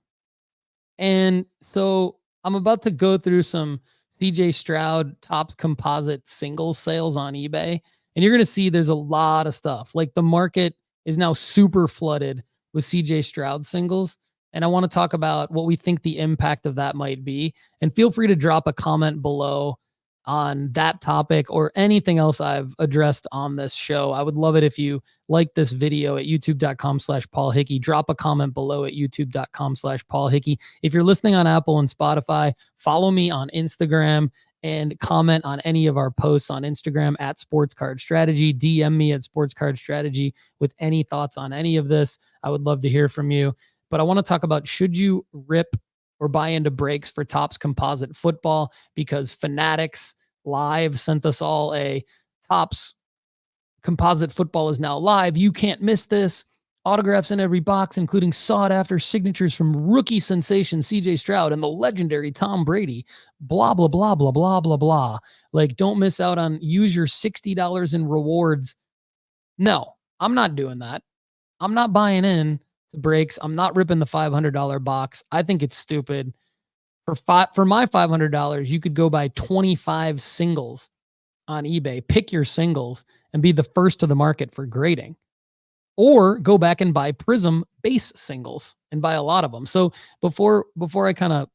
[SPEAKER 2] And so I'm about to go through some CJ Stroud Topps Composite singles sales on eBay. And you're going to see there's a lot of stuff. Like, the market is now super flooded with CJ Stroud singles. And I want to talk about what we think the impact of that might be. And feel free to drop a comment below on that topic or anything else I've addressed on this show. I would love it if you like this video at youtube.com/Paul Hickey. Drop a comment below at youtube.com/Paul Hickey. If you're listening on Apple and Spotify, follow me on Instagram and comment on any of our posts on Instagram at Sports Card Strategy. DM me at Sports Card Strategy with any thoughts on any of this. I would love to hear from you. But I want to talk about, should you rip or buy into breaks for Topps Composite Football? Because Fanatics Live sent us all a Topps Composite Football is now live. You can't miss this. Autographs in every box, including sought-after signatures from rookie sensation C.J. Stroud and the legendary Tom Brady. Blah, blah, blah, blah, blah, blah, blah. Like, don't miss out on, use your $60 in rewards. No, I'm not doing that. I'm not buying in to breaks. I'm not ripping the $500 box. I think it's stupid. For my $500, you could go buy 25 singles on eBay, pick your singles, and be the first to the market for grading. Or go back and buy Prism base singles and buy a lot of them. So before I kind of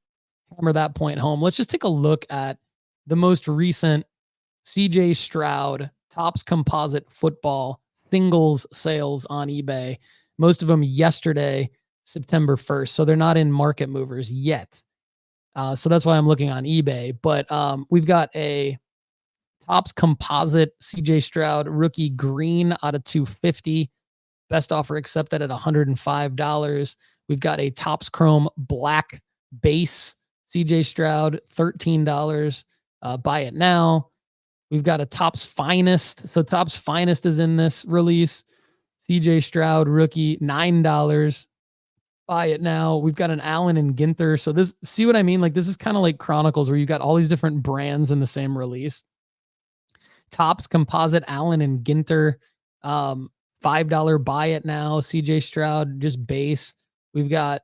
[SPEAKER 2] hammer that point home, let's just take a look at the most recent CJ Stroud Topps Composite Football singles sales on eBay. Most of them yesterday, September 1st. So they're not in market movers yet. So that's why I'm looking on eBay. But we've got a Topps Composite CJ Stroud rookie green out of 250. Best offer accepted at $105. We've got a Topps Chrome black base CJ Stroud, $13. Buy it now. We've got a Topps Finest. So Topps Finest is in this release. CJ Stroud rookie, $9. Buy it now. We've got an Allen and Ginter. So this, see what I mean? Like, this is kind of like Chronicles where you got all these different brands in the same release. Topps Composite Allen and Ginter, $5 buy it now. CJ Stroud, just base. We've got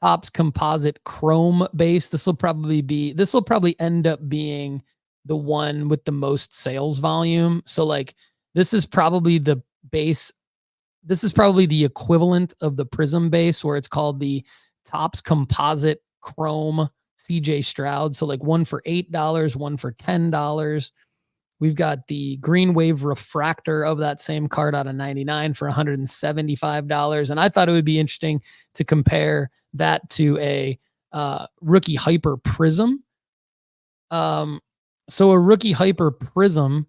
[SPEAKER 2] Topps Composite Chrome base. This will probably end up being the one with the most sales volume. So like, this is probably the base. This is probably the equivalent of the Prism base, where it's called the Topps Composite Chrome CJ Stroud. So like one for $8, one for $10. We've got the Green Wave Refractor of that same card out of 99 for $175. And I thought it would be interesting to compare that to a Rookie Hyper Prism. So a Rookie Hyper Prism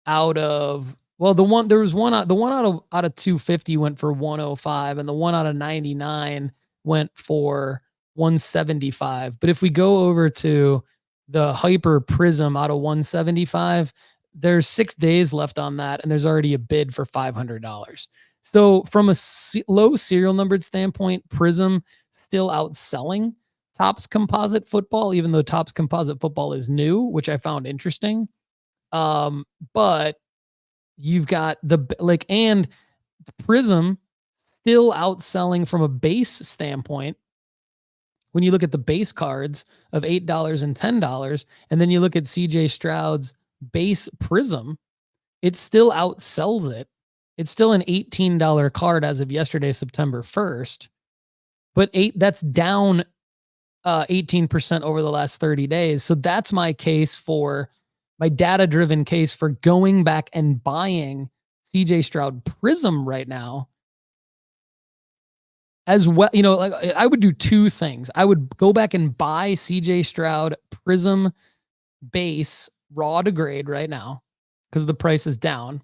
[SPEAKER 2] out of, well, the one out of 250 went for 105, and the one out of 99 went for 175. But if we go over to the Hyper Prism out of 175, there's 6 days left on that, and there's already a bid for $500. So from a low serial numbered standpoint, Prism still outselling Topps Composite Football, even though Topps Composite Football is new, which I found interesting. But you've got and Prism still outselling from a base standpoint. When you look at the base cards of $8 and $10, and then you look at CJ Stroud's base Prism, it still outsells it. It's still an $18 card as of yesterday, September 1st, but that's down 18% over the last 30 days. So that's my data-driven case for going back and buying CJ Stroud Prism right now. As well, like, I would do two things. I would go back and buy CJ Stroud Prism base raw to grade right now because the price is down.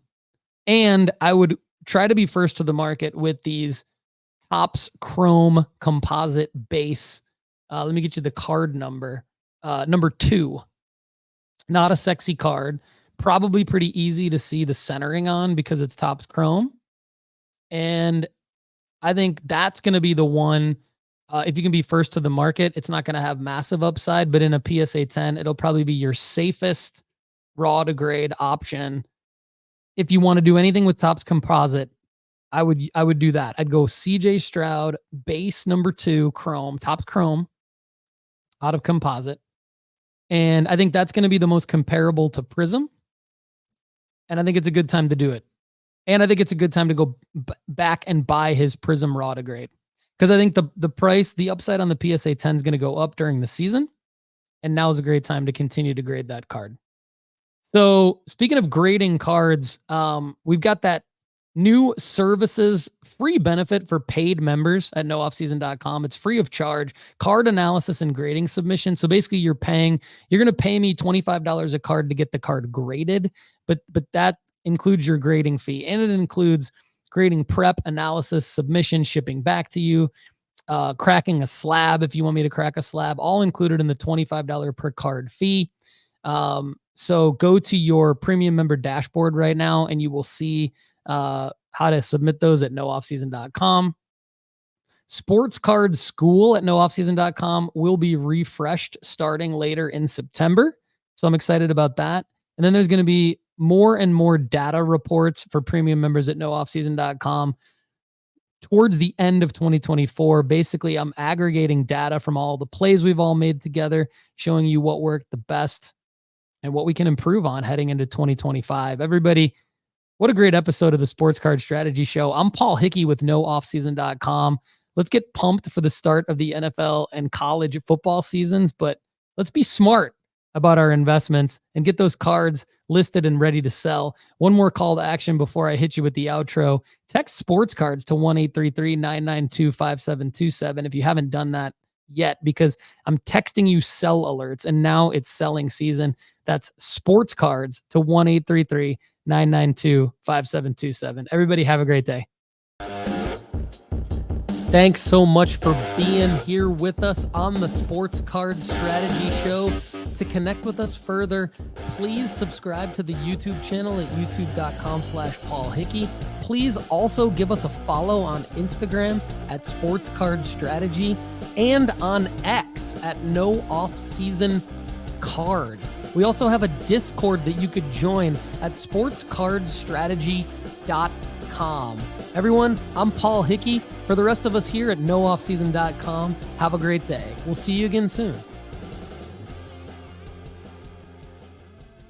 [SPEAKER 2] And I would try to be first to the market with these Topps Chrome Composite base. Let me get you the card number. Number 2. Not a sexy card. Probably pretty easy to see the centering on because it's Topps Chrome. And I think that's going to be the one. If you can be first to the market, it's not going to have massive upside, but in a PSA 10, it'll probably be your safest raw to grade option. If you want to do anything with Topps Composite, I would do that. I'd go CJ Stroud base number 2 Chrome, Topps Chrome out of Composite. And I think that's going to be the most comparable to Prism. And I think it's a good time to do it. And I think it's a good time to go back and buy his Prism raw to grade. because I think the price, the upside on the PSA 10 is going to go up during the season. And now is a great time to continue to grade that card. So speaking of grading cards, we've got that new services free benefit for paid members at nooffseason.com. It's free of charge, card analysis and grading submission. So basically you're going to pay me $25 a card to get the card graded, but that includes your grading fee, and it includes grading prep, analysis, submission, shipping back to you, cracking a slab if you want me to crack a slab, all included in the $25 per card fee. So go to your premium member dashboard right now and you will see how to submit those at nooffseason.com. Sports Card School at nooffseason.com will be refreshed starting later in September. So I'm excited about that. And then there's going to be more and more data reports for premium members at nooffseason.com towards the end of 2024. Basically, I'm aggregating data from all the plays we've all made together, showing you what worked the best and what we can improve on heading into 2025. Everybody, what a great episode of the Sports Card Strategy Show. I'm Paul Hickey with nooffseason.com. Let's get pumped for the start of the NFL and college football seasons, but let's be smart about our investments and get those cards listed and ready to sell. One more call to action before I hit you with the outro. Text sports cards to 1-833-992-5727 if you haven't done that yet, because I'm texting you sell alerts and now it's selling season. That's sports cards to 1-833-992-5727. Everybody have a great day. Thanks so much for being here with us on the Sports Card Strategy Show. To connect with us further, please subscribe to the YouTube channel at youtube.com/Paul Hickey. Please also give us a follow on Instagram at Sports Card Strategy and on X at nooffseason card. We also have a Discord that you could join at sportscardstrategy.com. Everyone, I'm Paul Hickey. For the rest of us here at nooffseason.com, have a great day. We'll see you again soon.